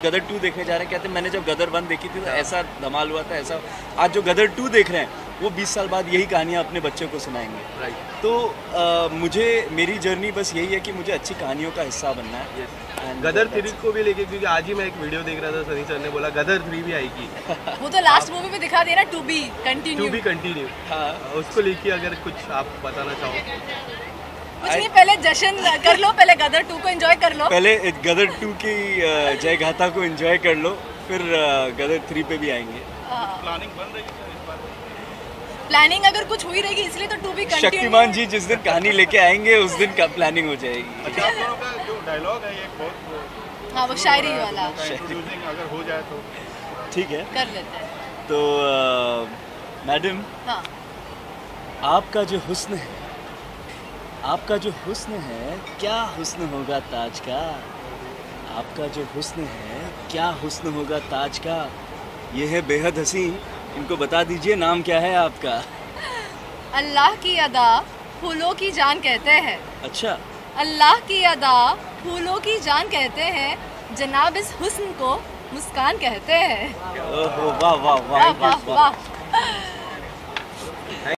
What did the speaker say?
गदर 2 देखने जा रहे हैं, कहते हैं मैंने जब गदर 1 देखी थी तो ऐसा धमाल हुआ था, ऐसा। आज जो गदर 2 देख रहे हैं वो 20 साल बाद यही कहानियाँ अपने बच्चों को सुनाएंगे। तो मुझे मेरी जर्नी बस यही है कि मुझे अच्छी कहानियों का हिस्सा बनना है। गदर 3 को भी लेके, क्योंकि आज ही मैं एक वीडियो देख रहा था, सनी सर ने बोला गदर 3 भी आएगी। वो तो लास्ट मूवी में दिखा दिया ना, टू बी कंटिन्यू। हाँ, उसको लेके अगर कुछ आप बताना चाहो। कुछ नहीं, पहले जश्न कर लो, पहले गदर 2 को एंजॉय कर लो, पहले गदर 2 की जय गाथा को एंजॉय कर लो, फिर गदर 3 पे भी आएंगे। प्लानिंग बन रही है इस बार? प्लानिंग अगर कुछ हुई रहेगी इसलिए तो 2 बी कंटिन्यू। शक्तिमान जी जिस दिन कहानी लेके आएंगे उस दिन का प्लानिंग हो जाएगी। अच्छा, आप लोगों का जो डायलॉग है ये बहुत, हाँ वो शायरी वाला इंट्रोड्यूसिंग अगर हो जाए तो ठीक है, कर लेते हैं। तो मैडम, हाँ, आपका जो हुस्न है, आपका जो हुस्न है, क्या हुस्न होगा ताज का। आपका जो हुस्न है, क्या हुस्न होगा ताज का। ये है बेहद हसी, इनको बता दीजिए नाम क्या है आपका। अल्लाह की अदा फूलों की जान कहते हैं। अच्छा, अल्लाह की अदा फूलों की जान कहते हैं, जनाब इस हुस्न को मुस्कान कहते हैं। ओहो, वाह वाह वाह वाह वाह वाह।